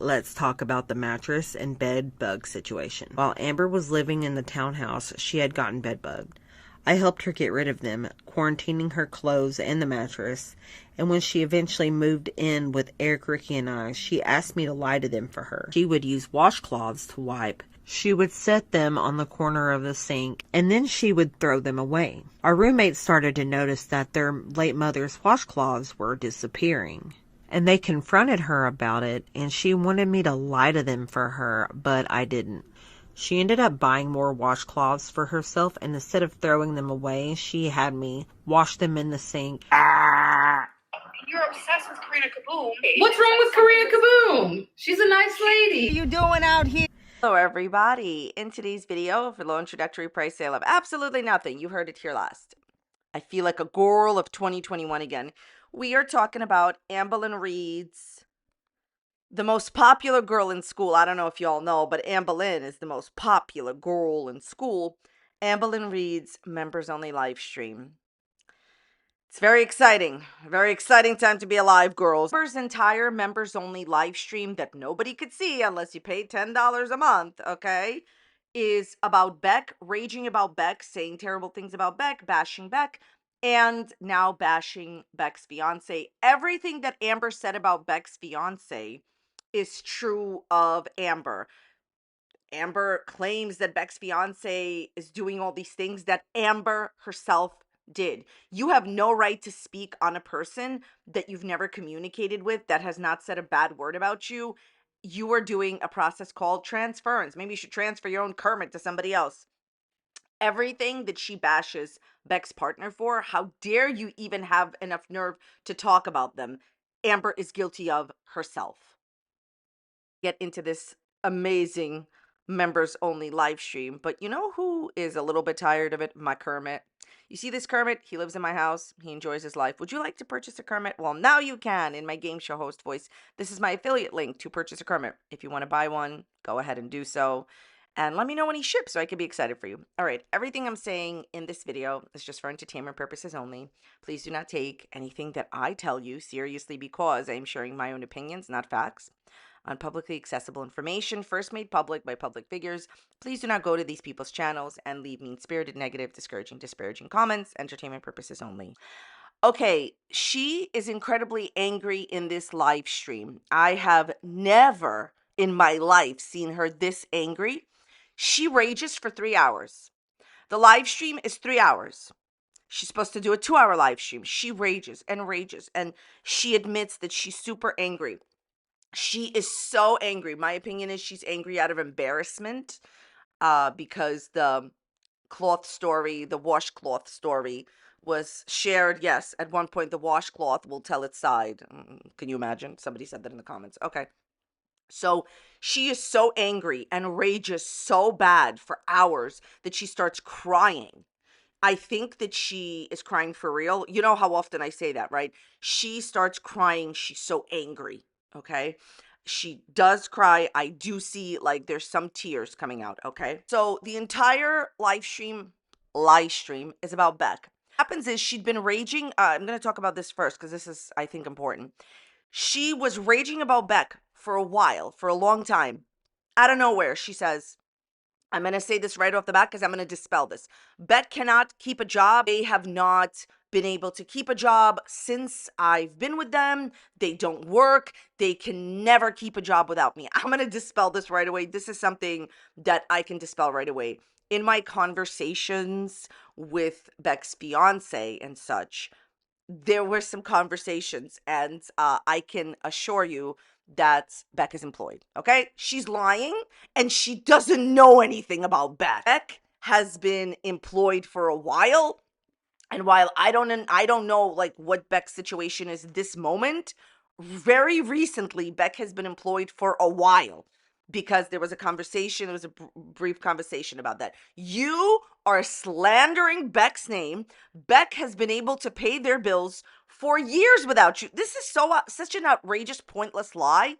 let's talk about the mattress and bed bug situation. While Amber was living in the townhouse, she had gotten bed bugged. I helped her get rid of them, quarantining her clothes and the mattress, and when she eventually moved in with Eric, Ricky, and I, she asked me to lie to them for her. She would use washcloths to wipe. She would set them on the corner of the sink, and then she would throw them away. Our roommates started to notice that their late mother's washcloths were disappearing, and they confronted her about it, and she wanted me to lie to them for her, but I didn't. She ended up buying more washcloths for herself, and instead of throwing them away, she had me wash them in the sink. You're obsessed with Karina Kaboom. What's wrong with Karina Kaboom? She's a nice lady. What are you doing out here? Hello everybody. In today's video for low introductory price sale of absolutely nothing, you heard it here last. I feel like a girl of 2021 again. We are talking about Amberlynn Reid's, the most popular girl in school. I don't know if y'all know, but Amberlynn is the most popular girl in school. Amberlynn Reid's members only live stream. It's very exciting time to be alive, girls. Amber's entire members only live stream that nobody could see unless you pay $10 a month, okay, is about Beck, raging about Beck, saying terrible things about Beck, bashing Beck, and now bashing Beck's fiance. Everything that Amber said about Beck's fiance is true of Amber. Amber claims that Beck's fiance is doing all these things that Amber herself did. You have no right to speak on a person that you've never communicated with, that has not said a bad word about you. You are doing a process called transference. Maybe you should transfer your own Kermit to somebody else. Everything that she bashes Beck's partner for, how dare you even have enough nerve to talk about them, Amber is guilty of herself. Get into this amazing members only live stream, but you know who is a little bit tired of it? My Kermit. You see this Kermit? He lives in my house. He enjoys his life. Would you like to purchase a Kermit? Well, now you can in my game show host voice. This is my affiliate link to purchase a Kermit. If you want to buy one, go ahead and do so. And let me know when he ships so I can be excited for you. All right, everything I'm saying in this video is just for entertainment purposes only. Please do not take anything that I tell you seriously, because I am sharing my own opinions, not facts, on publicly accessible information first made public by public figures. Please do not go to these people's channels and leave mean-spirited, negative, disparaging comments. Entertainment purposes only. Okay, she is incredibly angry in this live stream. I have never in my life seen her this angry. She rages for 3 hours. The live stream is 3 hours. She's supposed to do a 2-hour live stream. She rages and rages, and she admits that she's super angry. She is so angry. My opinion is she's angry out of embarrassment because the cloth story, the washcloth story, was shared. Yes, at one point the washcloth will tell its side. Can you imagine? Somebody said that in the comments. Okay. So she is so angry and rages so bad for hours that she starts crying. I think that she is crying for real. You know how often I say that, right? She starts crying. She's so angry. Okay. She does cry. I do see like there's some tears coming out. Okay. So the entire live stream is about Beck. What happens is she'd been raging. I'm going to talk about this first because this is, I think, important. She was raging about Beck for a while, for a long time. Out of nowhere, she says, I'm going to say this right off the bat because I'm going to dispel this. Beck cannot keep a job. They have not been able to keep a job since I've been with them. They don't work. They can never keep a job without me. I'm going to dispel this right away. This is something that I can dispel right away. In my conversations with Beck's fiance and such, there were some conversations, and I can assure you that Beck is employed, okay? She's lying, and she doesn't know anything about Beck. Beck has been employed for a while, and while I don't know like what Beck's situation is this moment, very recently Beck has been employed for a while, because there was a conversation, there was a brief conversation about that. You are slandering Beck's name. Beck has been able to pay their bills for years without you. This is such an outrageous, pointless lie.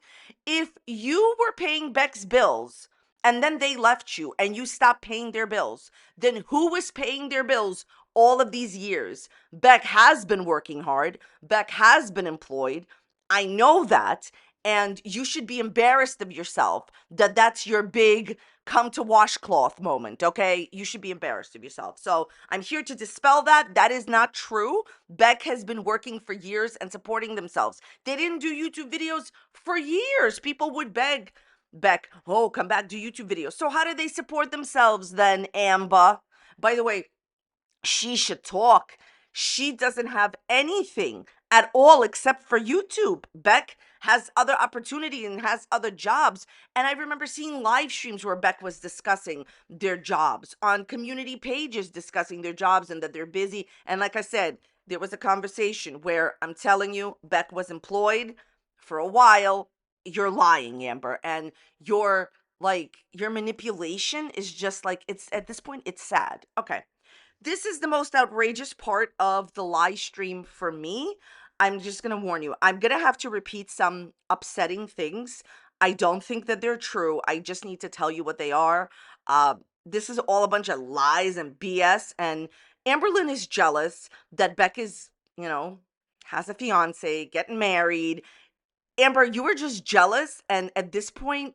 If you were paying Beck's bills and then they left you and you stopped paying their bills, then who was paying their bills all of these years? Beck has been working hard. Beck has been employed. I know that. And you should be embarrassed of yourself that that's your big come to washcloth moment, okay? You should be embarrassed of yourself. So I'm here to dispel that. That is not true. Beck has been working for years and supporting themselves. They didn't do YouTube videos for years. People would beg Beck, oh, come back, do YouTube videos. So how do they support themselves then, Amber? By the way, she should talk. She doesn't have anything at all except for YouTube. Beck has other opportunity and has other jobs. And I remember seeing live streams where Beck was discussing their jobs on community pages, discussing their jobs and that they're busy. And like I said, there was a conversation where I'm telling you, Beck was employed for a while. You're lying, Amber. And your manipulation is just like, it's at this point, it's sad. Okay. This is the most outrageous part of the live stream for me. I'm just going to warn you. I'm going to have to repeat some upsetting things. I don't think that they're true. I just need to tell you what they are. This is all a bunch of lies and BS. And Amberlynn is jealous that Beck is, has a fiance, getting married. Amber, you were just jealous. And at this point,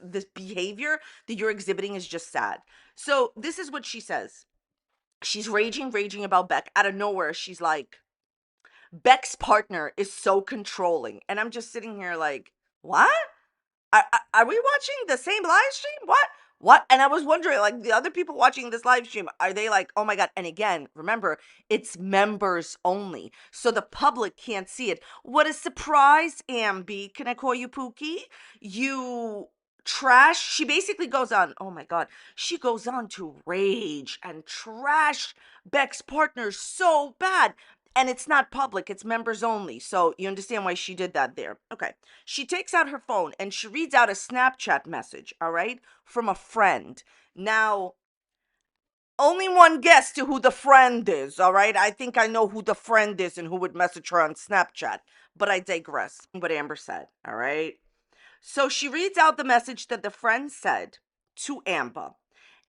this behavior that you're exhibiting is just sad. So this is what she says. She's raging about Beck. Out of nowhere, she's like, Beck's partner is so controlling. And I'm just sitting here like, what? Are we watching the same live stream? What? And I was wondering, like, the other people watching this live stream, are they like, oh my God? And again, remember, it's members only. So the public can't see it. What a surprise, Ambi. Can I call you Pookie? You trash. She basically goes on, oh my God. She goes on to rage and trash Beck's partner so bad. And it's not public, it's members only. So you understand why she did that there. Okay. She takes out her phone and she reads out a Snapchat message, all right, from a friend. Now, only one guess to who the friend is, all right? I think I know who the friend is and who would message her on Snapchat, but I digress. What Amber said, all right? So she reads out the message that the friend said to Amber.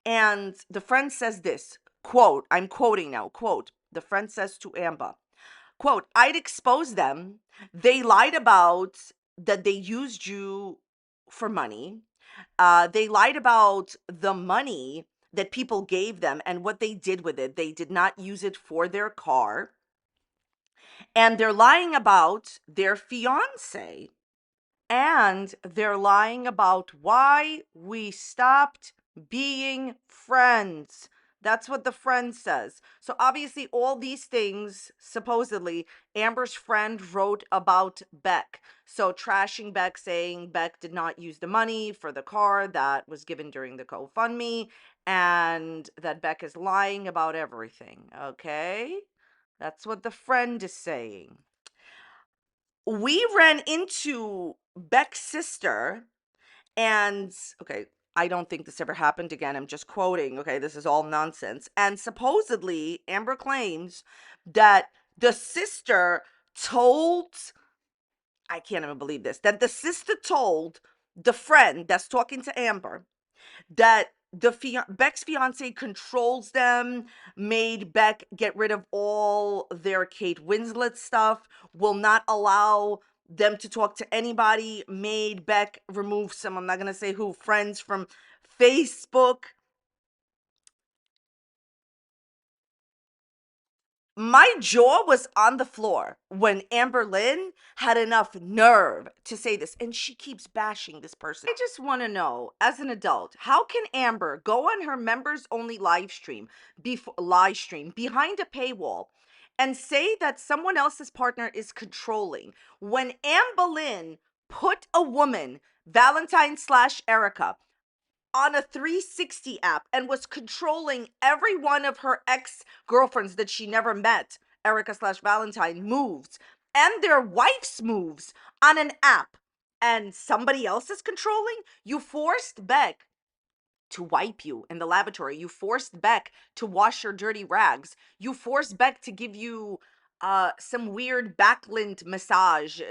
And the friend says this, quote, I'm quoting now, quote, the friend says to Amber, quote, I'd expose them. They lied about that they used you for money. They lied about the money that people gave them and what they did with it. They did not use it for their car. And they're lying about their fiance. And they're lying about why we stopped being friends. That's what the friend says. So obviously all these things, supposedly, Amber's friend wrote about Beck. So trashing Beck, saying Beck did not use the money for the car that was given during the GoFundMe, and that Beck is lying about everything. Okay? That's what the friend is saying. We ran into Beck's sister, and okay, I don't think this ever happened again. I'm just quoting. Okay, this is all nonsense. And supposedly, Amber claims that the sister told, I can't even believe this, that the sister told the friend that's talking to Amber that Beck's fiance controls them, made Beck get rid of all their Kate Winslet stuff, will not allow them to talk to anybody, made Beck remove some, I'm not going to say who, friends from Facebook. My jaw was on the floor when Amberlynn had enough nerve to say this, and she keeps bashing this person. I just want to know, as an adult, how can Amber go on her members only live stream behind a paywall and say that someone else's partner is controlling when Amberlynn put a woman, Valentine / Erica, on a 360 app and was controlling every one of her ex-girlfriends that she never met, Erica / Valentine, moves and their wife's moves on an app, and somebody else is controlling? You forced Beck to wipe you in the lavatory. You forced Beck to wash your dirty rags. You forced Beck to give you some weird backlint massage,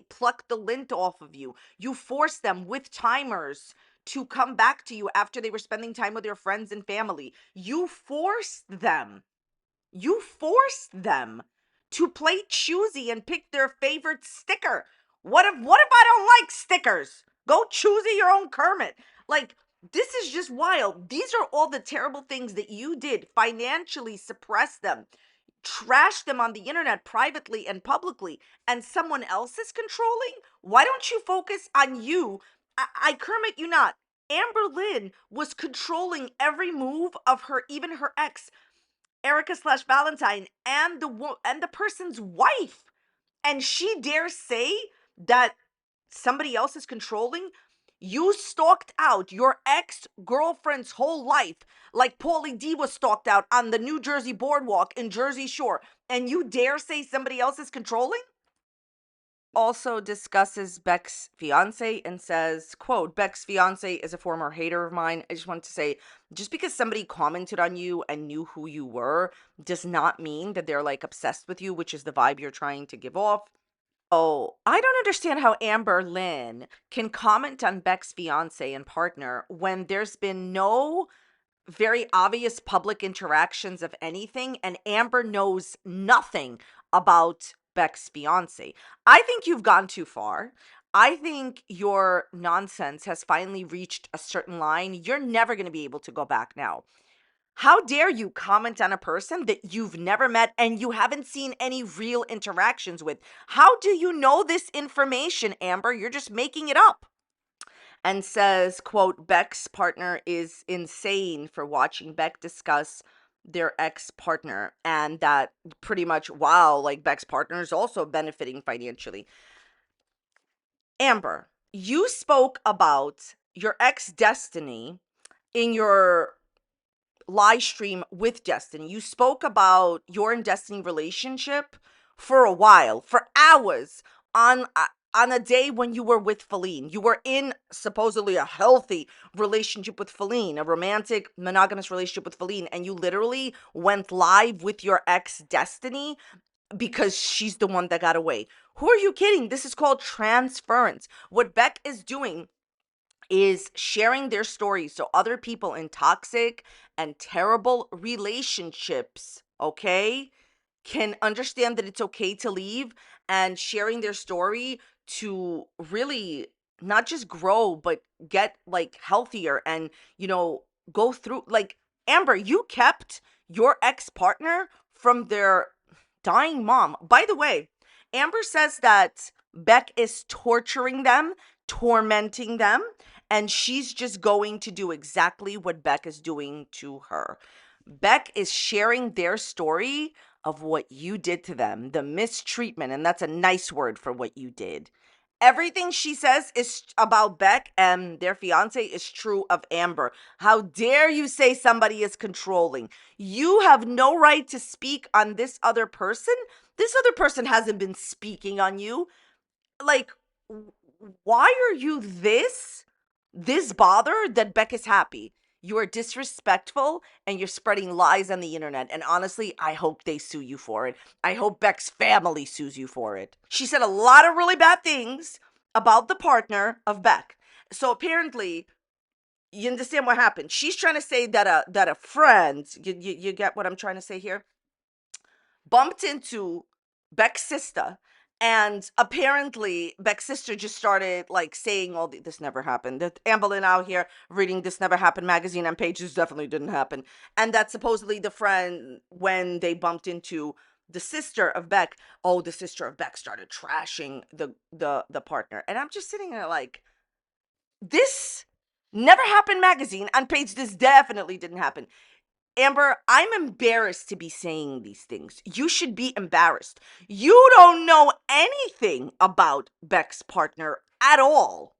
pluck the lint off of you. You forced them with timers to come back to you after they were spending time with their friends and family. You forced them. You forced them to play choosy and pick their favorite sticker. What if I don't like stickers? Go choose your own Kermit. Like, this is just wild. These are all the terrible things that you did. Financially suppress them, trash them on the internet privately and publicly, and someone else is controlling? Why don't you focus on you? I Kermit you not. Amberlynn was controlling every move of her, even her ex, Erica slash Valentine, and the person's wife. And she dare say that somebody else is controlling? You stalked out your ex-girlfriend's whole life like Paulie D was stalked out on the New Jersey boardwalk in Jersey Shore, and you dare say somebody else is controlling? Also discusses Beck's fiance and says, quote, Beck's fiance is a former hater of mine. I just want to say, just because somebody commented on you and knew who you were does not mean that they're like obsessed with you, which is the vibe you're trying to give off. Oh, I don't understand how Amberlynn can comment on Beck's fiance and partner when there's been no very obvious public interactions of anything, and Amber knows nothing about Beck's fiance. I think you've gone too far. I think your nonsense has finally reached a certain line. You're never going to be able to go back now. How dare you comment on a person that you've never met and you haven't seen any real interactions with? How do you know this information, Amber? You're just making it up. And says, quote, Beck's partner is insane for watching Beck discuss their ex-partner, and that pretty much, wow, like Beck's partner is also benefiting financially. Amber, you spoke about your ex Destiny in your live stream with Destiny. You spoke about your and Destiny relationship for a while, for hours, on a day when you were with Feline. You were in supposedly a healthy relationship with Feline, a romantic monogamous relationship with Feline, and you literally went live with your ex Destiny because she's the one that got away. Who are you kidding? This is called transference. What Beck is doing is sharing their stories so other people in toxic and terrible relationships, okay, can understand that it's okay to leave, and sharing their story to really not just grow but get like healthier and, you know, go through. Like, Amber, you kept your ex-partner from their dying mom. By the way, Amber says that Beck is torturing them, tormenting them, and she's just going to do exactly what Beck is doing to her. Beck is sharing their story of what you did to them, the mistreatment, and that's a nice word for what you did. Everything she says is about Beck and their fiance is true of Amber. How dare you say somebody is controlling? You have no right to speak on this other person. This other person hasn't been speaking on you. Like, why are you this bothered that Beck is happy? You are disrespectful and you're spreading lies on the internet. And honestly, I hope they sue you for it. I hope Beck's family sues you for it. She said a lot of really bad things about the partner of Beck. So apparently, you understand what happened. She's trying to say that a friend, you get what I'm trying to say here, bumped into Beck's sister, and apparently Beck's sister just started like saying all this never happened. That Amberlynn out here reading This Never Happened magazine on pages definitely didn't happen. And that supposedly the friend, when they bumped into the sister of Beck, oh, the sister of Beck started trashing the partner. And I'm just sitting there like, This Never Happened magazine on page this definitely didn't happen. Amber, I'm embarrassed to be saying these things. You should be embarrassed. You don't know anything about Beck's partner at all.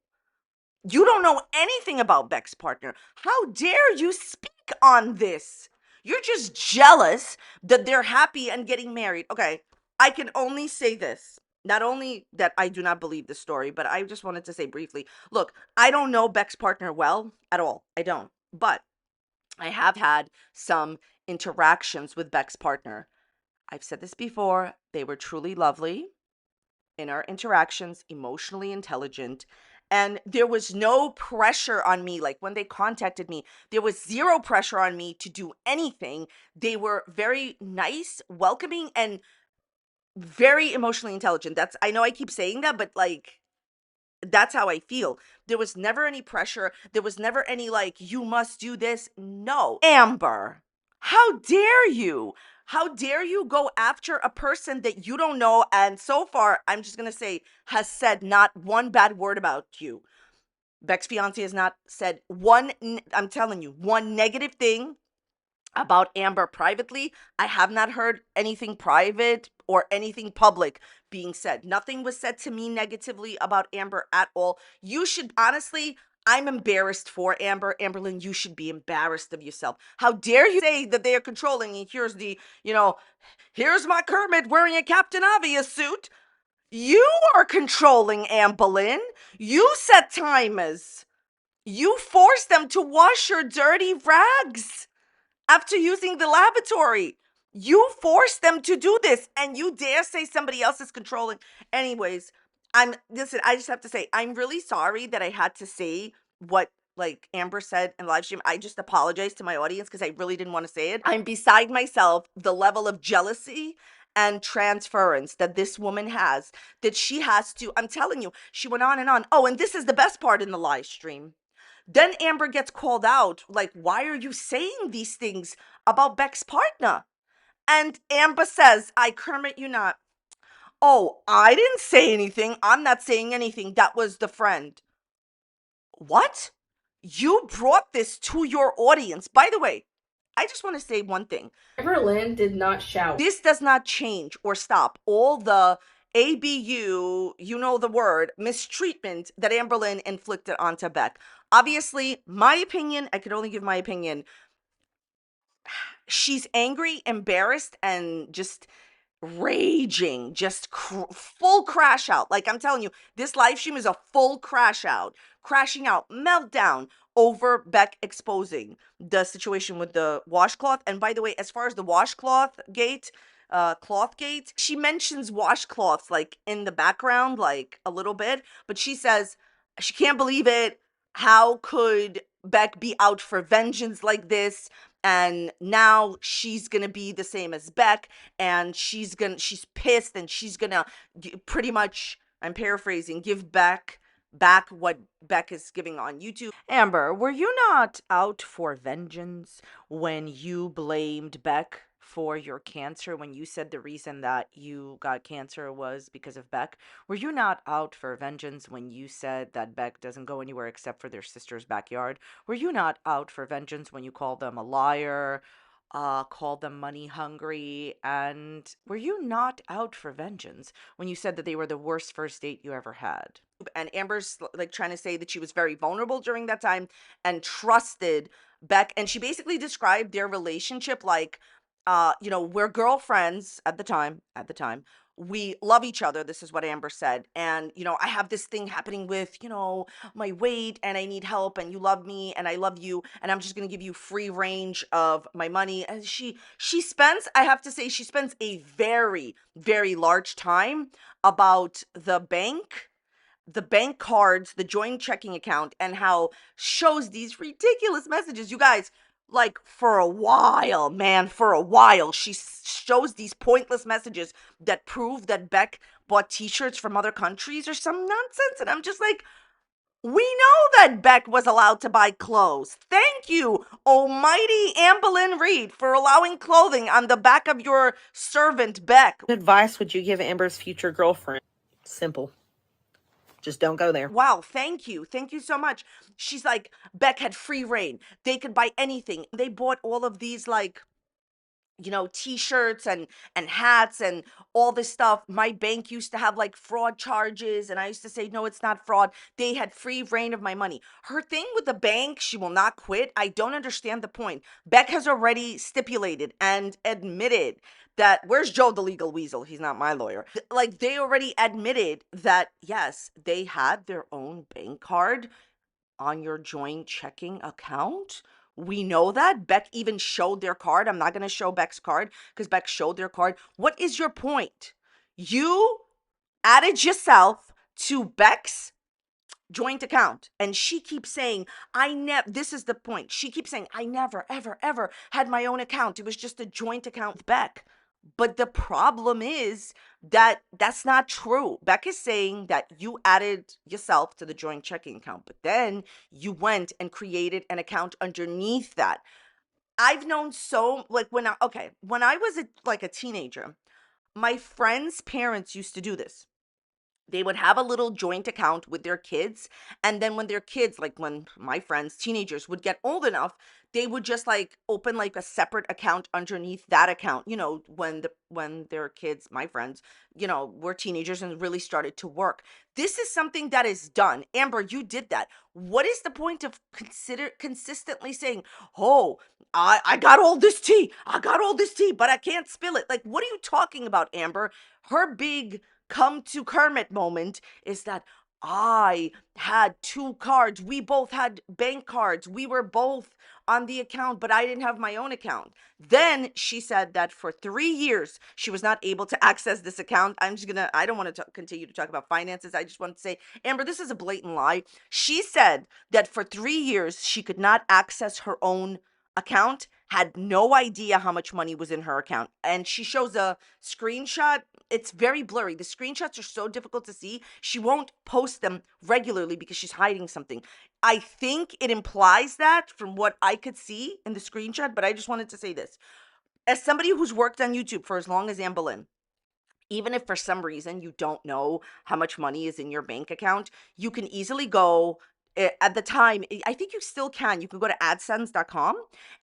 You don't know anything about Beck's partner. How dare you speak on this? You're just jealous that they're happy and getting married. Okay, I can only say this. Not only that I do not believe the story, but I just wanted to say briefly, look, I don't know Beck's partner well at all. I don't. But I have had some interactions with Beck's partner. I've said this before. They were truly lovely in our interactions, emotionally intelligent. And there was no pressure on me. Like when they contacted me, there was zero pressure on me to do anything. They were very nice, welcoming, and very emotionally intelligent. I know I keep saying that, but like, that's how I feel. There was never any pressure. There was never any like, you must do this. No. Amber, how dare you? How dare you go after a person that you don't know? And so far, I'm just going to say, has said not one bad word about you. Beck's fiance has not said I'm telling you, one negative thing about Amber privately. I have not heard anything private or anything public being said. Nothing was said to me negatively about Amber at all. You should honestly, I'm embarrassed for Amber. Amberlynn, you should be embarrassed of yourself. How dare you say that they are controlling? And here's here's my Kermit wearing a Captain Obvious suit. You are controlling, Amberlynn. You set timers. You force them to wash your dirty rags after using the lavatory. You forced them to do this, and you dare say somebody else is controlling. Anyways, listen, I just have to say, I'm really sorry that I had to say what like Amber said in live stream. I just apologize to my audience because I really didn't want to say it. I'm beside myself, the level of jealousy and transference that this woman has, that she has to, I'm telling you, she went on and on. Oh, and this is the best part in the live stream. Then Amber gets called out, like, why are you saying these things about Beck's partner? And Amber says, I Kermit you not. Oh, I didn't say anything. I'm not saying anything. That was the friend. What? You brought this to your audience. By the way, I just want to say one thing. Amberlynn did not shout. This does not change or stop all the ABU, you know the word, mistreatment that Amberlynn inflicted onto Beck. Obviously, my opinion, I can only give my opinion. She's angry, embarrassed, and just raging, just full crash out. Like I'm telling you, this live stream is a full crash out, crashing out, meltdown over Beck exposing the situation with the washcloth. And by the way, as far as the washcloth gate, cloth gate, she mentions washcloths like in the background, like a little bit, but she says she can't believe it. How could Beck be out for vengeance like this? And now she's gonna be the same as Beck, and she's pissed, and she's gonna pretty much, I'm paraphrasing, give back what Beck is giving on YouTube. Amber, were you not out for vengeance when you blamed Beck for your cancer, when you said the reason that you got cancer was because of Beck? Were you not out for vengeance when you said that Beck doesn't go anywhere except for their sister's backyard? Were you not out for vengeance when you called them a liar, called them money hungry? And were you not out for vengeance when you said that they were the worst first date you ever had? And Amber's like trying to say that she was very vulnerable during that time and trusted Beck. And she basically described their relationship like, we're girlfriends at the time. We love each other. This is what Amber said. And, I have this thing happening with, my weight, and I need help, and you love me and I love you, and I'm just going to give you free range of my money. And she spends, I have to say, she spends a very, very large time about the bank cards, the joint checking account, and how shows these ridiculous messages. You guys, like for a while, man, for a while, she shows these pointless messages that prove that Beck bought t-shirts from other countries or some nonsense. And I'm just like, we know that Beck was allowed to buy clothes. Thank you, almighty Amberlynn Reid, for allowing clothing on the back of your servant, Beck. What advice would you give Amber's future girlfriend? Simple. Just don't go there. Wow, thank you. Thank you so much. She's like, Beck had free reign. They could buy anything. They bought all of these like t-shirts and hats and all this stuff. My bank used to have like fraud charges, and I used to say, no, it's not fraud. They had free reign of my money. Her thing with the bank, she will not quit. I don't understand the point. Beck has already stipulated and admitted that, where's Joe the legal weasel? He's not my lawyer. Like, they already admitted that, yes, they had their own bank card on your joint checking account. We know that. Beck even showed their card. I'm not going to show Beck's card because Beck showed their card. What is your point? You added yourself to Beck's joint account, and she keeps saying, this is the point. She keeps saying, I never, ever, ever had my own account. It was just a joint account with Beck. But the problem is that that's not true. Beck is saying that you added yourself to the joint checking account, but then you went and created an account underneath that. I've known so, like, when I was like a teenager, my friends' parents used to do this. They would have a little joint account with their kids, and then when their kids, like when my friends teenagers would get old enough, they would just like open like a separate account underneath that account, when their kids, my friends, were teenagers and really started to work. This is something that is done. Amber, you did that. What is the point of consistently saying, oh, I got all this tea, but I can't spill it? Like, what are you talking about, Amber? Her big come to Kermit moment is that I had two cards. We both had bank cards. We were both on the account, but I didn't have my own account. Then she said that for 3 years, she was not able to access this account. I don't want to continue to talk about finances. I just want to say, Amber, this is a blatant lie. She said that for 3 years, she could not access her own account, had no idea how much money was in her account. And she shows a screenshot. It's very blurry. The screenshots are so difficult to see. She won't post them regularly because she's hiding something. I think it implies that from what I could see in the screenshot, but I just wanted to say this. As somebody who's worked on YouTube for as long as Amberlynn, even if for some reason you don't know how much money is in your bank account, you can easily go at the time. I think you still can. You can go to adsense.com.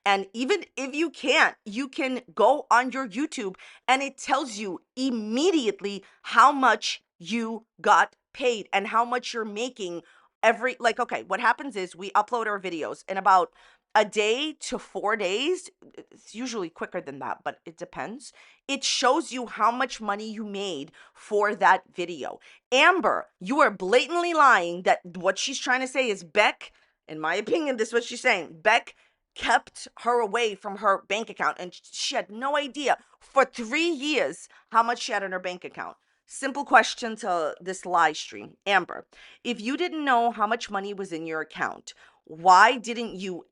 And even if you can't, you can go on your YouTube and it tells you immediately how much you got paid and how much you're making okay, what happens is we upload our videos in about a day to 4 days. It's usually quicker than that, but it depends. It shows you how much money you made for that video. Amber, you are blatantly lying. That what she's trying to say is Beck, in my opinion, this is what she's saying. Beck kept her away from her bank account and she had no idea for 3 years how much she had in her bank account. Simple question to this live stream. Amber, if you didn't know how much money was in your account, why didn't you,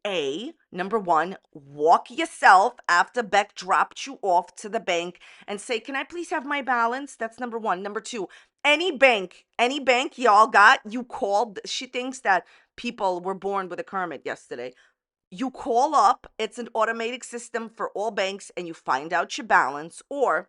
number one, walk yourself after Beck dropped you off to the bank and say, can I please have my balance? That's number one. Number two, any bank y'all got, you called. She thinks that people were born with a Kermit yesterday. You call up, it's an automated system for all banks, and you find out your balance. Or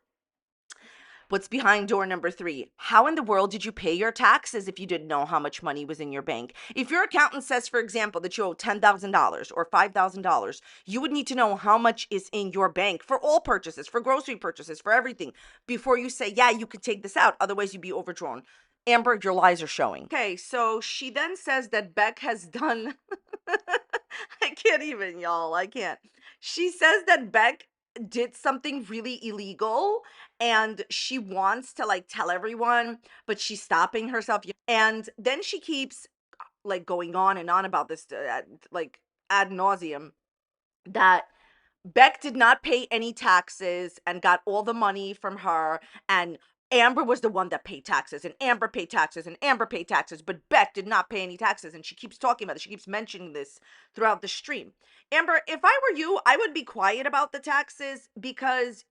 what's behind door number three? How in the world did you pay your taxes if you didn't know how much money was in your bank? If your accountant says, for example, that you owe $10,000 or $5,000, you would need to know how much is in your bank for all purchases, for grocery purchases, for everything, before you say, yeah, you could take this out. Otherwise, you'd be overdrawn. Amber, your lies are showing. Okay, so she then says that Beck has done. I can't even, y'all. I can't. She says that Beck did something really illegal and she wants to like tell everyone, but she's stopping herself. And then she keeps like going on and on about this, like ad nauseum, that Beck did not pay any taxes and got all the money from her, and Amber was the one that paid taxes, and Amber paid taxes, and Amber paid taxes, but Beck did not pay any taxes. And she keeps talking about it. She keeps mentioning this throughout the stream. Amber, if I were you, I would be quiet about the taxes because,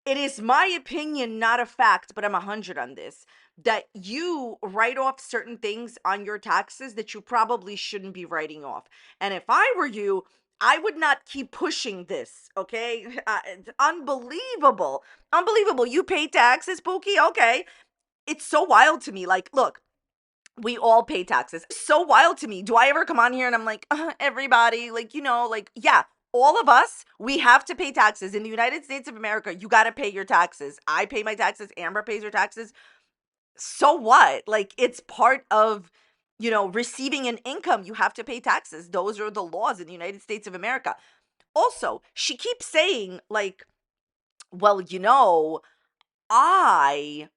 it is my opinion, not a fact, but I'm 100 on this, that you write off certain things on your taxes that you probably shouldn't be writing off. And if I were you, I would not keep pushing this, okay? It's unbelievable. Unbelievable. You pay taxes, Pookie? Okay. It's so wild to me. Like, look, we all pay taxes. It's so wild to me. Do I ever come on here and I'm like, everybody, like, yeah, all of us, we have to pay taxes. In the United States of America, you got to pay your taxes. I pay my taxes. Amber pays her taxes. So what? Like, it's part of, receiving an income. You have to pay taxes. Those are the laws in the United States of America. Also, she keeps saying, like, well, I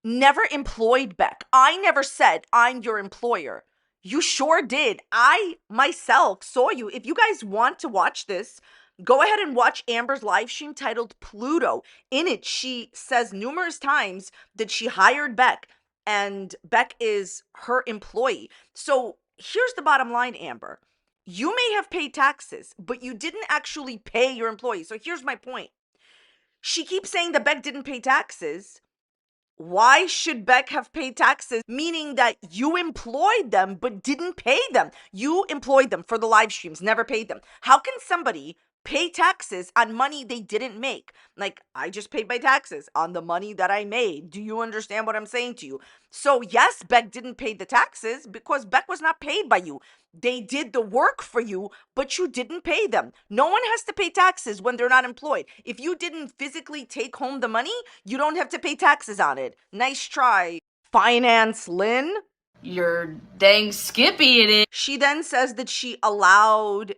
never employed Beck. I never said I'm your employer. You sure did. I myself saw you. If you guys want to watch this, go ahead and watch Amber's live stream titled Pluto. In it, she says numerous times that she hired Beck and Beck is her employee. So here's the bottom line, Amber. You may have paid taxes, but you didn't actually pay your employees. So here's my point. She keeps saying that Beck didn't pay taxes. Why should Beck have paid taxes? Meaning that you employed them but didn't pay them. You employed them for the live streams, never paid them. How can somebody pay taxes on money they didn't make? Like, I just paid my taxes on the money that I made. Do you understand what I'm saying to you? So yes, Beck didn't pay the taxes because Beck was not paid by you. They did the work for you, but you didn't pay them. No one has to pay taxes when they're not employed. If you didn't physically take home the money, you don't have to pay taxes on it. Nice try, Finance Lynn. You're dang skippy at it. She then says that she allowed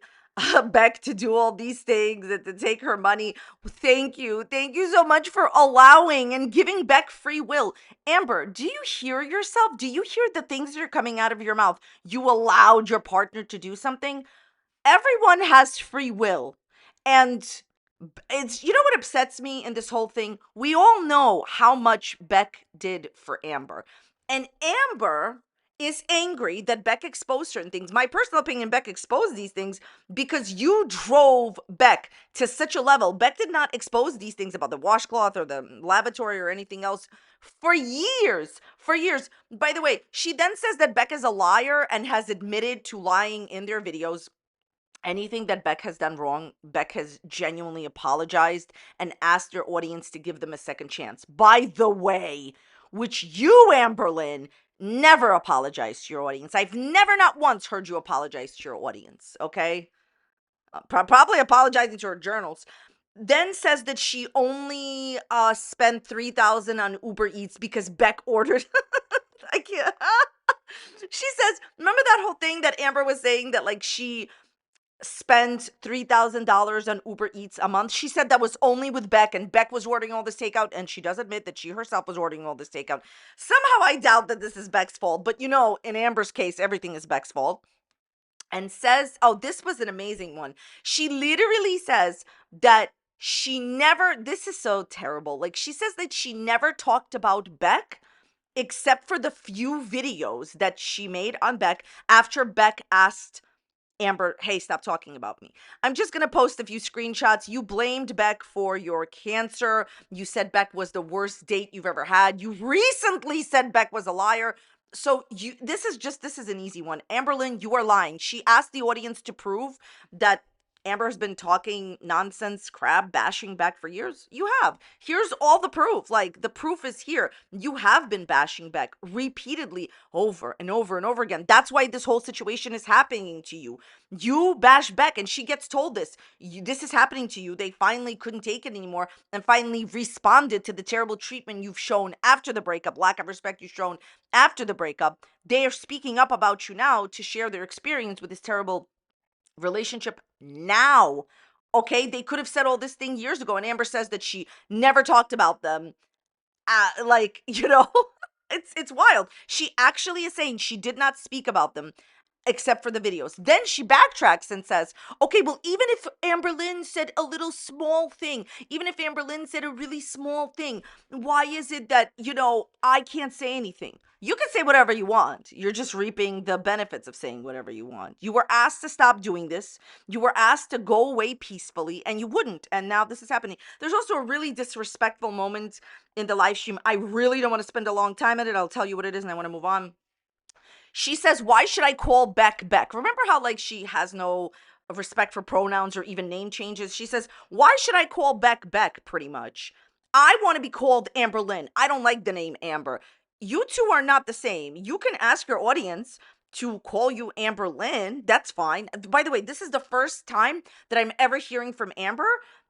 Beck to do all these things and to take her money. Thank you. Thank you so much for allowing and giving Beck free will. Amber, do you hear yourself? Do you hear the things that are coming out of your mouth? You allowed your partner to do something? Everyone has free will. And it's, you know what upsets me in this whole thing? We all know how much Beck did for Amber. And Amber is angry that Beck exposed certain things. My personal opinion, Beck exposed these things because you drove Beck to such a level. Beck did not expose these things about the washcloth or the lavatory or anything else for years. For years. By the way, she then says that Beck is a liar and has admitted to lying in their videos. Anything that Beck has done wrong, Beck has genuinely apologized and asked their audience to give them a second chance. By the way, which you, Amberlynn, never apologized to your audience. I've never, not once, heard you apologize to your audience, okay? Probably apologizing to her journals. Then says that she only spent $3,000 on Uber Eats because Beck ordered. I can't. She says, remember that whole thing that Amber was saying that like she spent $3,000 on Uber Eats a month? She said that was only with Beck, and Beck was ordering all this takeout, and she does admit that she herself was ordering all this takeout. Somehow I doubt that this is Beck's fault, but you know, in Amber's case, everything is Beck's fault. And says, oh, this was an amazing one. She literally says that she never, this is so terrible. Like, she says that she never talked about Beck except for the few videos that she made on Beck after Beck asked Amber, hey, stop talking about me. I'm just going to post a few screenshots. You blamed Beck for your cancer. You said Beck was the worst date you've ever had. You recently said Beck was a liar. So this is an easy one. Amberlynn, you are lying. She asked the audience to prove that Amber has been talking nonsense, crab, bashing Beck for years. You have. Here's all the proof. Like, the proof is here. You have been bashing Beck repeatedly over and over and over again. That's why this whole situation is happening to you. You bash Beck and she gets told this. This is happening to you. They finally couldn't take it anymore and finally responded to the terrible treatment you've shown after the breakup, lack of respect you've shown after the breakup. They are speaking up about you now to share their experience with this terrible relationship now. Okay, they could have said all this thing years ago, and Amber says that she never talked about them. Like, you know, it's wild. She actually is saying she did not speak about them except for the videos. Then she backtracks and says, okay, well, even if Amberlynn said a little small thing, even if Amberlynn said a really small thing, why is it that, you know, I can't say anything? You can say whatever you want. You're just reaping the benefits of saying whatever you want. You were asked to stop doing this. You were asked to go away peacefully, and you wouldn't. And now this is happening. There's also a really disrespectful moment in the live stream. I really don't want to spend a long time at it. I'll tell you what it is, and I want to move on. She says, why should I call Beck Beck? Remember how like she has no respect for pronouns or even name changes? She says, why should I call Beck Beck, pretty much? I want to be called Amberlynn. I don't like the name Amber. You two are not the same. You can ask your audience to call you Amberlynn. That's fine. By the way, this is the first time that I'm ever hearing from Amber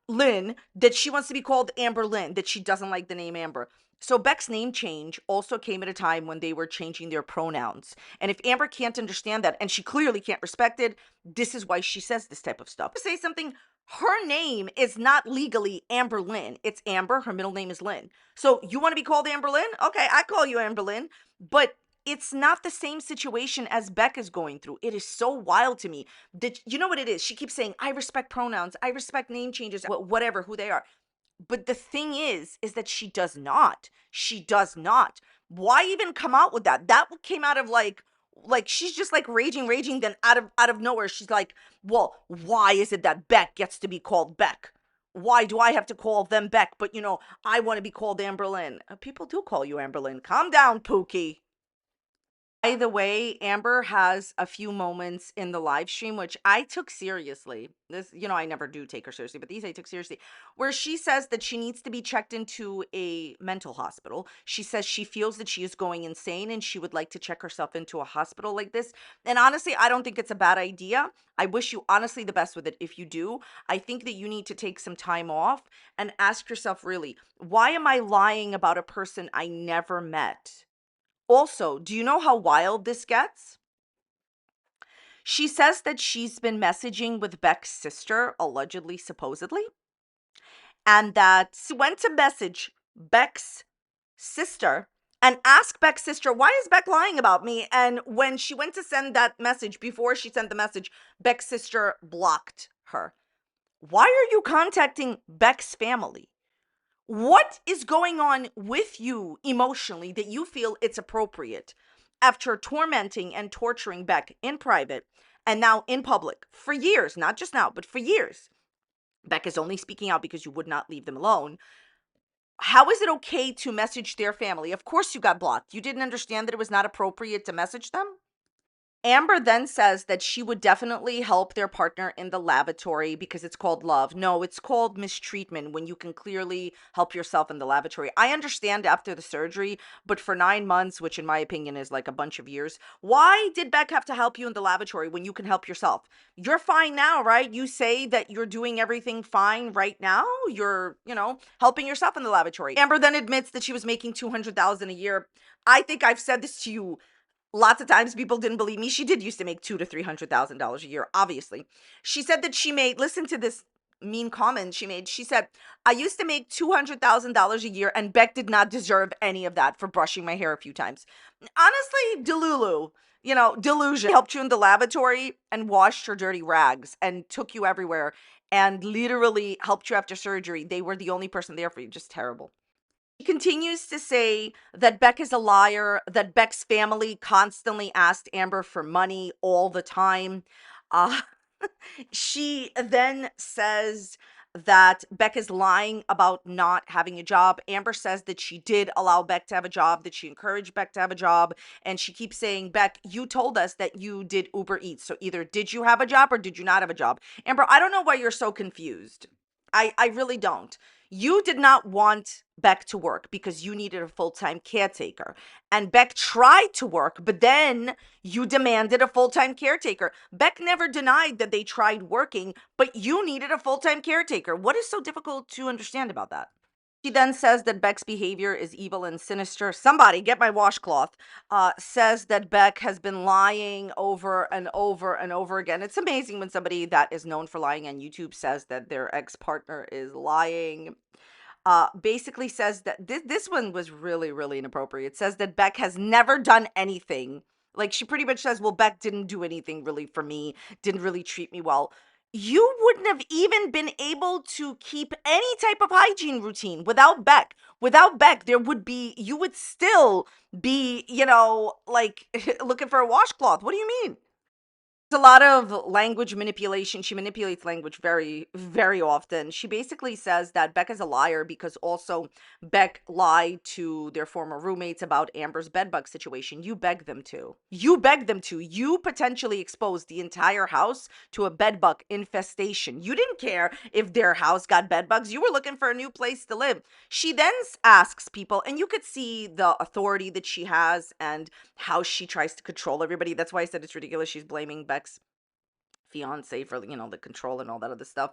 Lynn that she wants to be called Amberlynn, that she doesn't like the name Amber. So Beck's name change also came at a time when they were changing their pronouns. And if Amber can't understand that, and she clearly can't respect it, this is why she says this type of stuff. To say something, her name is not legally Amberlynn. It's Amber. Her middle name is Lynn. So you want to be called Amberlynn? Okay, I call you Amberlynn. But it's not the same situation as Beck is going through. It is so wild to me that, you know what it is? She keeps saying, I respect pronouns. I respect name changes, whatever, who they are. But the thing is that she does not. She does not. Why even come out with that? That came out of like like she's just like raging, then out of nowhere she's like, well, why is it that Beck gets to be called Beck? Why do I have to call them Beck, but I want to be called Amberlynn? People do call you Amberlynn. Calm down, Pookie. By the way, Amber has a few moments in the live stream, which I took seriously. This, I never do take her seriously, but these I took seriously, where she says that she needs to be checked into a mental hospital. She says she feels that she is going insane and she would like to check herself into a hospital like this. And honestly, I don't think it's a bad idea. I wish you honestly the best with it if you do. I think that you need to take some time off and ask yourself, really, why am I lying about a person I never met? Also, do you know how wild this gets? She says that she's been messaging with Beck's sister, allegedly, supposedly, and that she went to message Beck's sister and ask Beck's sister, why is Beck lying about me? And when she went to send that message, before she sent the message, Beck's sister blocked her. Why are you contacting Beck's family? What is going on with you emotionally that you feel it's appropriate after tormenting and torturing Beck in private and now in public for years, not just now, but for years? Beck is only speaking out because you would not leave them alone. How is it okay to message their family? Of course you got blocked. You didn't understand that it was not appropriate to message them? Amber then says that she would definitely help their partner in the lavatory because it's called love. No, it's called mistreatment when you can clearly help yourself in the lavatory. I understand after the surgery, but for 9 months, which in my opinion is like a bunch of years, why did Beck have to help you in the lavatory when you can help yourself? You're fine now, right? You say that you're doing everything fine right now. You're, helping yourself in the lavatory. Amber then admits that she was making $200,000 a year. I think I've said this to you lots of times. People didn't believe me. She did used to make $200,000 to $300,000 a year, obviously. She said that she made, listen to this mean comment she made. She said, I used to make $200,000 a year and Beck did not deserve any of that for brushing my hair a few times. Honestly, Delulu, delusion. Helped you in the lavatory and washed your dirty rags and took you everywhere and literally helped you after surgery. They were the only person there for you. Just terrible. He continues to say that Beck is a liar, that Beck's family constantly asked Amber for money all the time. Uh, she then says that Beck is lying about not having a job. Amber says that she did allow Beck to have a job, that she encouraged Beck to have a job. And she keeps saying, Beck, you told us that you did Uber Eats. So either did you have a job or did you not have a job? Amber, I don't know why you're so confused. I really don't. You did not want Beck to work because you needed a full-time caretaker. And Beck tried to work, but then you demanded a full-time caretaker. Beck never denied that they tried working, but you needed a full-time caretaker. What is so difficult to understand about that? She then says that Beck's behavior is evil and sinister. Somebody get my washcloth. Says that Beck has been lying over and over and over again. It's amazing when somebody that is known for lying on YouTube says that their ex-partner is lying. Basically says that this one was really, really inappropriate. Says that Beck has never done anything. Like, she pretty much says, well, Beck didn't do anything really for me, didn't really treat me well. You wouldn't have even been able to keep any type of hygiene routine without Beck. Without Beck, you would still be, like looking for a washcloth. What do you mean? There's a lot of language manipulation. She manipulates language very, very often. She basically says that Beck is a liar because also Beck lied to their former roommates about Amber's bedbug situation. You begged them to. You begged them to. You potentially exposed the entire house to a bedbug infestation. You didn't care if their house got bedbugs. You were looking for a new place to live. She then asks people, and you could see the authority that she has and how she tries to control everybody. That's why I said it's ridiculous. She's blaming Beck's fiance for, the control and all that other stuff.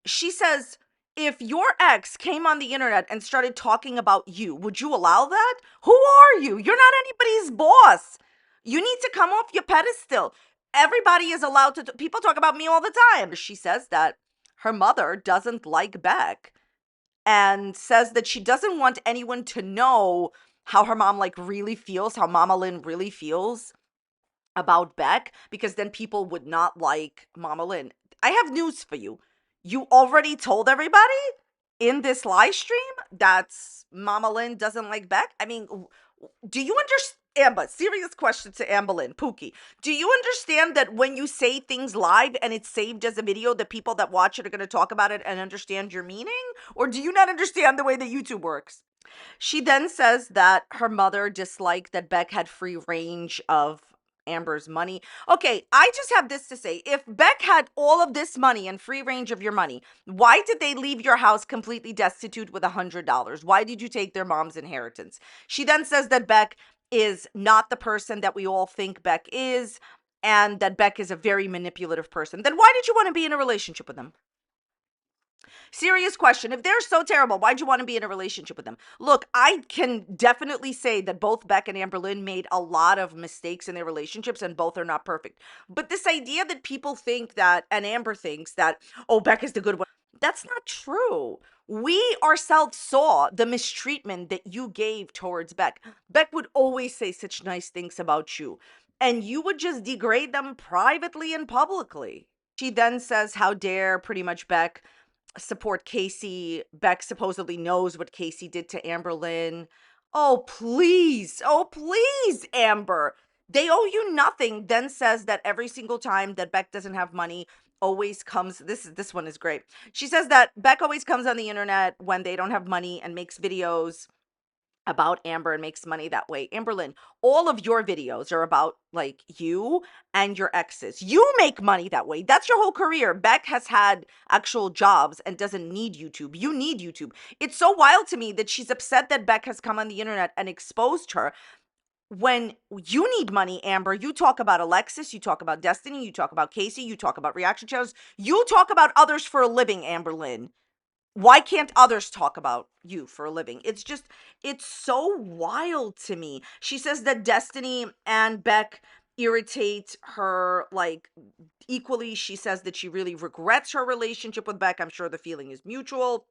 She says, if your ex came on the internet and started talking about you, would you allow that? Who are you? You're not anybody's boss. You need to come off your pedestal. Everybody is allowed to, people talk about me all the time. She says that her mother doesn't like Beck and says that she doesn't want anyone to know how her mom really feels, how Mama Lynn really feels about Beck, because then people would not like Mama Lynn. I have news for you. You already told everybody in this live stream that Mama Lynn doesn't like Beck. I mean, do you understand? Amber, serious question to Amberlynn, Pookie. Do you understand that when you say things live and it's saved as a video, the people that watch it are going to talk about it and understand your meaning? Or do you not understand the way that YouTube works? She then says that her mother disliked that Beck had free range of Amber's money. Okay, I just have this to say. If Beck had all of this money and free range of your money, why did they leave your house completely destitute with $100? Why did you take their mom's inheritance? She then says that Beck is not the person that we all think Beck is, and that Beck is a very manipulative person. Then why did you want to be in a relationship with them? Serious question. If they're so terrible, why'd you want to be in a relationship with them? Look, I can definitely say that both Beck and Amberlynn made a lot of mistakes in their relationships and both are not perfect. But this idea that people think that, and Amber thinks that, oh, Beck is the good one, that's not true. We ourselves saw the mistreatment that you gave towards Beck. Beck would always say such nice things about you, and you would just degrade them privately and publicly. She then says, how dare pretty much Beck support Casey. Beck supposedly knows what Casey did to Amberlynn. Oh, please. Oh, please, Amber. They owe you nothing. Then says that every single time that Beck doesn't have money, always comes, this one is great. She says that Beck always comes on the internet when they don't have money and makes videos about Amber and makes money that way. Amberlynn, all of your videos are about like you and your exes. You make money that way. That's your whole career. Beck has had actual jobs and doesn't need YouTube. You need YouTube. It's so wild to me that she's upset that Beck has come on the internet and exposed her. When you need money, Amber, you talk about Alexis, you talk about Destiny, you talk about Casey, you talk about reaction channels, you talk about others for a living, Amberlynn. Why can't others talk about you for a living? It's so wild to me. She says that Destiny and Beck irritate her like equally. She says that she really regrets her relationship with Beck. I'm sure the feeling is mutual.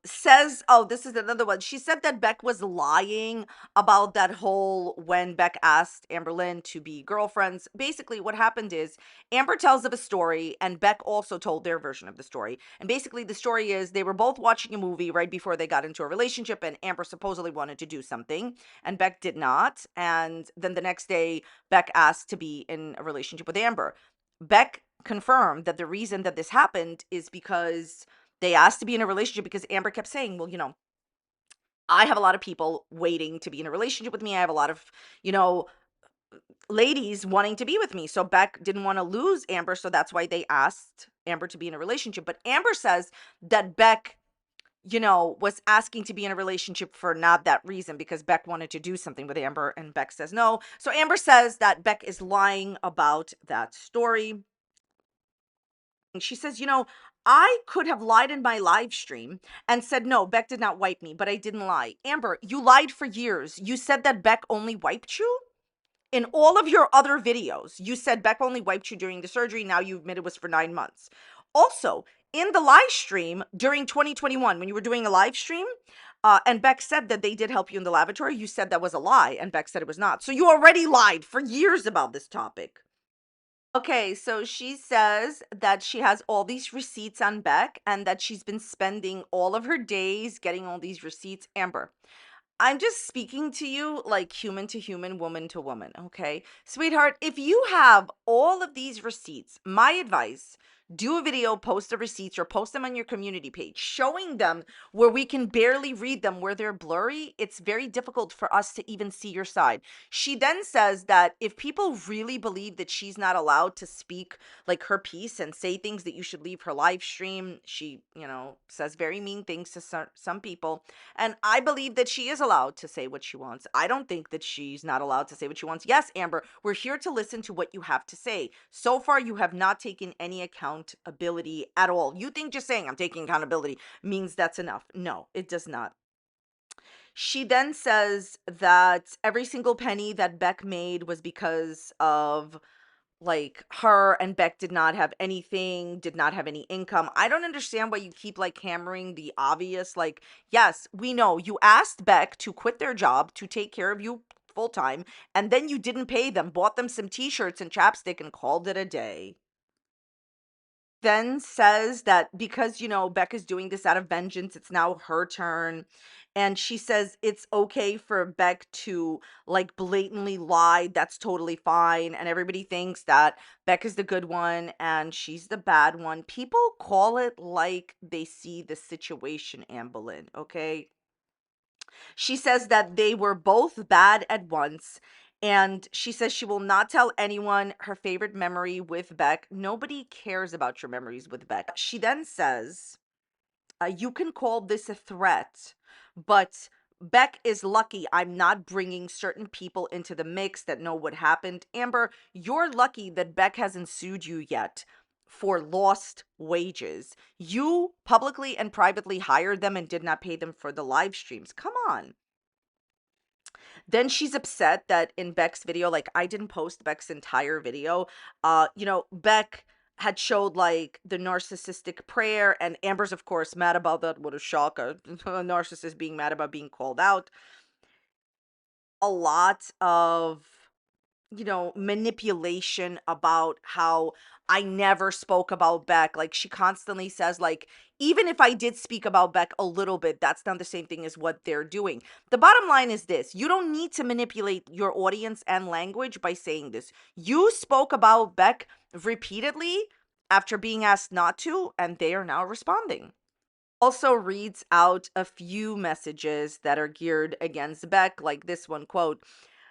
Says, oh, this is another one. She said that Beck was lying about that whole when Beck asked Amberlynn to be girlfriends. Basically, what happened is Amber tells of a story, and Beck also told their version of the story. And basically, the story is they were both watching a movie right before they got into a relationship, and Amber supposedly wanted to do something, and Beck did not. And then the next day, Beck asked to be in a relationship with Amber. Beck confirmed that the reason that this happened is because they asked to be in a relationship because Amber kept saying, well, I have a lot of people waiting to be in a relationship with me. I have a lot of, you know, ladies wanting to be with me. So Beck didn't want to lose Amber. So that's why they asked Amber to be in a relationship. But Amber says that Beck, was asking to be in a relationship for not that reason because Beck wanted to do something with Amber and Beck says no. So Amber says that Beck is lying about that story. She says, I could have lied in my live stream and said, no, Beck did not wipe me, but I didn't lie. Amber, you lied for years. You said that Beck only wiped you. In all of your other videos, you said Beck only wiped you during the surgery. Now you admit it was for 9 months. Also, in the live stream during 2021, when you were doing a live stream, and Beck said that they did help you in the lavatory, you said that was a lie, and Beck said it was not. So you already lied for years about this topic. Okay, so she says that she has all these receipts on Beck and that she's been spending all of her days getting all these receipts. Amber, I'm just speaking to you like human to human, woman to woman, okay? Sweetheart, if you have all of these receipts, my advice, do a video, post the receipts, or post them on your community page, showing them where we can barely read them, where they're blurry. It's very difficult for us to even see your side. She then says that if people really believe that she's not allowed to speak like her piece and say things that you should leave her live stream, she, says very mean things to some people. And I believe that she is allowed to say what she wants. I don't think that she's not allowed to say what she wants. Yes, Amber, we're here to listen to what you have to say. So far, you have not taken any accountability at all. You think just saying I'm taking accountability means that's enough. No, it does not. She then says that every single penny that Beck made was because of like her, and Beck did not have anything, did not have any income. I don't understand why you keep like hammering the obvious. Like, yes, we know you asked Beck to quit their job to take care of you full time, and then you didn't pay them, bought them some t-shirts and chapstick and called it a day. Then says that because Beck is doing this out of vengeance, it's now her turn. And she says it's okay for Beck to like blatantly lie. That's totally fine. And everybody thinks that Beck is the good one and she's the bad one. People call it like they see the situation, Amberlynn, okay? She says that they were both bad at once. And she says she will not tell anyone her favorite memory with Beck. Nobody cares about your memories with Beck. She then says, you can call this a threat, but Beck is lucky I'm not bringing certain people into the mix that know what happened. Amber, you're lucky that Beck hasn't sued you yet for lost wages. You publicly and privately hired them and did not pay them for the live streams. Come on. Then she's upset that in Beck's video, like I didn't post Beck's entire video. Beck had showed like the narcissistic prayer, and Amber's of course mad about that. What a shock. A narcissist being mad about being called out. A lot of manipulation about how I never spoke about Beck. Like she constantly says, like, even if I did speak about Beck a little bit, that's not the same thing as what they're doing. The bottom line is this: you don't need to manipulate your audience and language by saying this. You spoke about Beck repeatedly after being asked not to, and they are now responding. Also reads out a few messages that are geared against Beck, like this one, quote,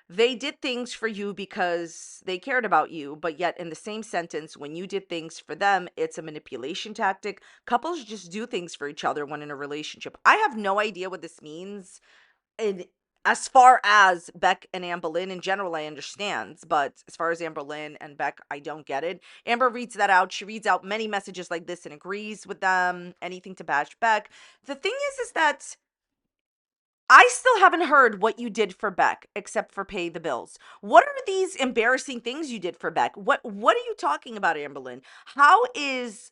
they did things for you because they cared about you, but yet in the same sentence, when you did things for them, it's a manipulation tactic. Couples just do things for each other when in a relationship. I have no idea what this means. And as far as Beck and Amberlynn in general, I understand, but as far as Amberlynn and Beck, I don't get it. Amber reads that out. She reads out many messages like this and agrees with them. Anything to bash Beck. The thing is that I still haven't heard what you did for Beck except for pay the bills. What are these embarrassing things you did for Beck? What are you talking about, Amberlynn? How is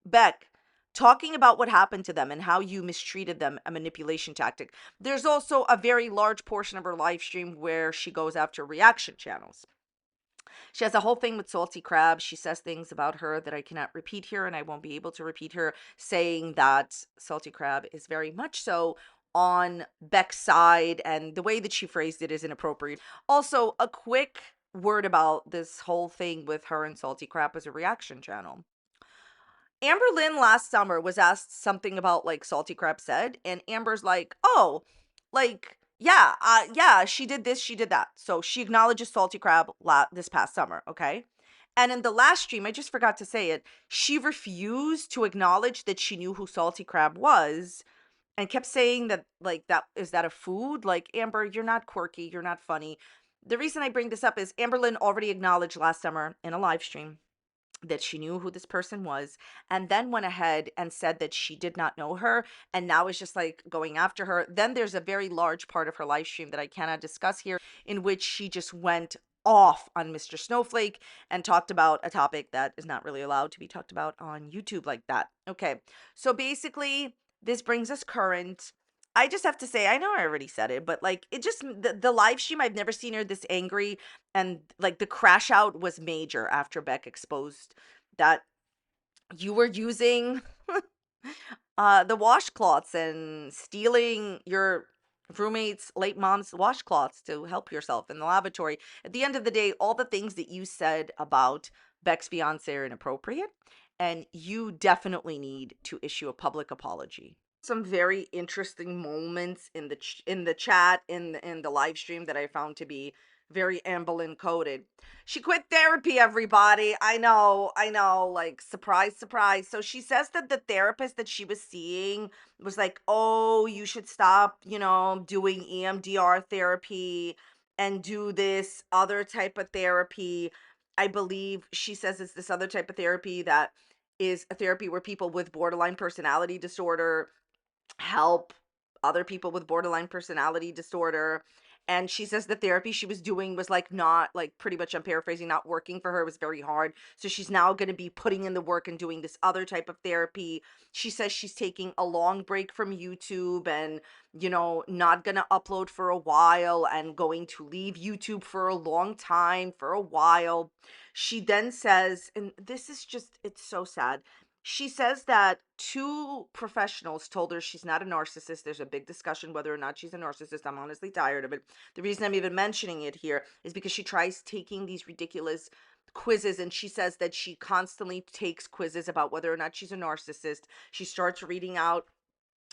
Beck talking about what happened to them and how you mistreated them a manipulation tactic? There's also a very large portion of her live stream where she goes after reaction channels. She has a whole thing with Salty Crab. She says things about her that I cannot repeat here, and I won't be able to repeat her, saying that Salty Crab is very much so on Beck's side, and the way that she phrased it is inappropriate. Also, a quick word about this whole thing with her and Salty Crab as a reaction channel. Amberlynn last summer was asked something about like Salty Crab said, and Amber's like, oh, like, yeah, she did this, she did that. So she acknowledges Salty Crab this past summer, okay? And in the last stream, I just forgot to say it, she refused to acknowledge that she knew who Salty Crab was and kept saying that, like, that is that a food? Like, Amber, you're not quirky, you're not funny. The reason I bring this up is Amberlynn already acknowledged last summer in a live stream that she knew who this person was, and then went ahead and said that she did not know her, and now is just like going after her. Then there's a very large part of her live stream that I cannot discuss here, in which she just went off on Mr. Snowflake and talked about a topic that is not really allowed to be talked about on YouTube like that. Okay, so basically this brings us current. I just have to say, I know I already said it, but like it just the live stream, I've never seen her this angry, and like the crash out was major after Beck exposed that you were using the washcloths and stealing your roommate's late mom's washcloths to help yourself in the lavatory. At the end of the day, all the things that you said about Beck's fiance are inappropriate, and you definitely need to issue a public apology. Some very interesting moments in the chat in the live stream that I found to be very Amberlynn coded. She quit therapy, everybody. I know, like surprise, surprise. So she says that the therapist that she was seeing was like, "Oh, you should stop, doing EMDR therapy and do this other type of therapy." I believe she says it's this other type of therapy that is a therapy where people with borderline personality disorder help other people with borderline personality disorder. And she says the therapy she was doing was like not, like, pretty much, I'm paraphrasing, not working for her. It was very hard. So she's now going to be putting in the work and doing this other type of therapy. She says she's taking a long break from YouTube and, not going to upload for a while and going to leave YouTube for a long time, for a while. She then says, and this is just, it's so sad. She says that two professionals told her she's not a narcissist. There's a big discussion whether or not she's a narcissist. I'm honestly tired of it. The reason I'm even mentioning it here is because she tries taking these ridiculous quizzes, and she says that she constantly takes quizzes about whether or not she's a narcissist. She starts reading out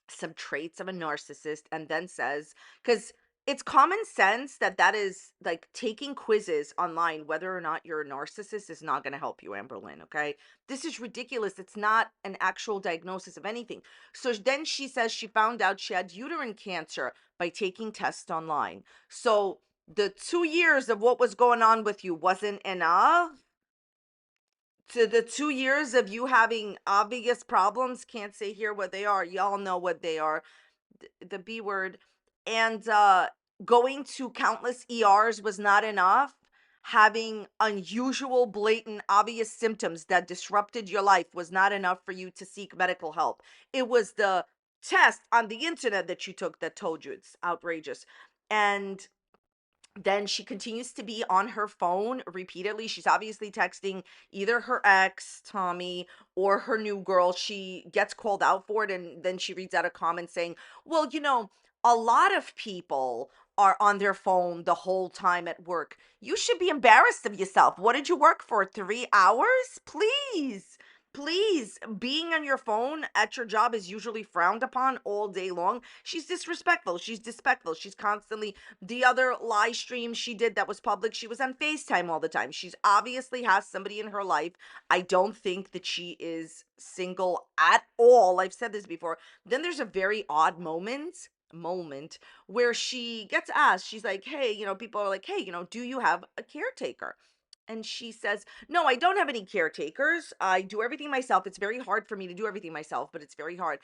some traits of a narcissist and then says, because it's common sense that that is like taking quizzes online whether or not you're a narcissist is not going to help you, Amberlynn. Okay, this is ridiculous. It's not an actual diagnosis of anything. So then she says she found out she had uterine cancer by taking tests online. So the 2 years of what was going on with you wasn't enough. To the 2 years of you having obvious problems, can't say here what they are, y'all know what they are, the B word, and going to countless ERs was not enough. Having unusual, blatant, obvious symptoms that disrupted your life was not enough for you to seek medical help. It was the test on the internet that you took that told you. It's outrageous. And then she continues to be on her phone repeatedly. She's obviously texting either her ex, Tommy, or her new girl. She gets called out for it, and then she reads out a comment saying, well, a lot of people are on their phone the whole time at work. You should be embarrassed of yourself. What did you work for? 3 hours? Please. Please, being on your phone at your job is usually frowned upon all day long. She's disrespectful. She's despectful. She's constantly, the other live stream she did that was public, she was on FaceTime all the time. She's obviously has somebody in her life. I don't think that she is single at all. I've said this before. Then there's a very odd moment where she gets asked, she's like, hey, people are like, hey, do you have a caretaker? And she says, no, I don't have any caretakers. I do everything myself. It's very hard for me to do everything myself, but it's very hard.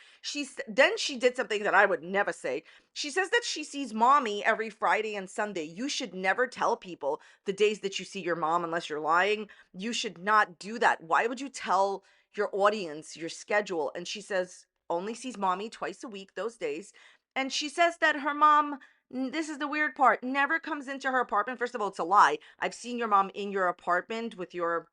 Then she did something that I would never say. She says that she sees mommy every Friday and Sunday. You should never tell people the days that you see your mom unless you're lying. You should not do that. Why would you tell your audience your schedule? And she says only sees mommy twice a week those days. And she says that her mom, this is the weird part, never comes into her apartment. First of all, it's a lie. I've seen your mom in your apartment with your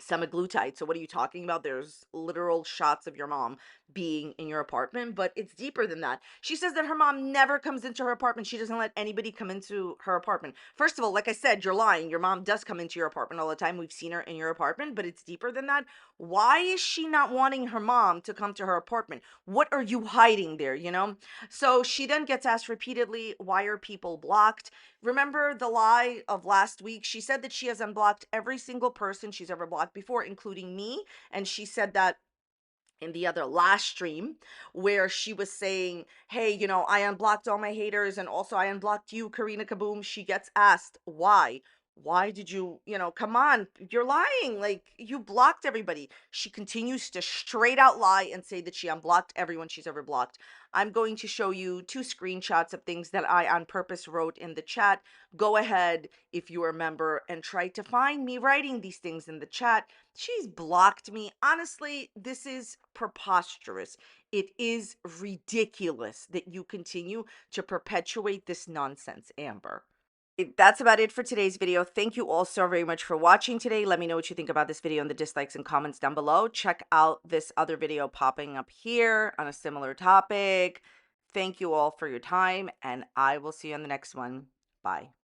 semaglutide. So what are you talking about? There's literal shots of your mom being in your apartment, but it's deeper than that. She says that her mom never comes into her apartment. She doesn't let anybody come into her apartment. First of all, like I said, you're lying. Your mom does come into your apartment all the time. We've seen her in your apartment, but it's deeper than that. Why is she not wanting her mom to come to her apartment? What are you hiding there, So she then gets asked repeatedly, why are people blocked? Remember the lie of last week? She said that she has unblocked every single person she's ever blocked before, including me. And she said that in the other last stream where she was saying, hey, I unblocked all my haters and also I unblocked you, Karina Kaboom. She gets asked, why did you, come on, you're lying. Like, you blocked everybody. She continues to straight out lie and say that she unblocked everyone she's ever blocked. I'm going to show you 2 screenshots of things that I on purpose wrote in the chat. Go ahead, if you remember, and try to find me writing these things in the chat. She's blocked me. Honestly, this is preposterous. It is ridiculous that you continue to perpetuate this nonsense, Amber. That's about it for today's video. Thank you all so very much for watching today. Let me know what you think about this video in the dislikes and comments down below. Check out this other video popping up here on a similar topic. Thank you all for your time, and I will see you on the next one. Bye.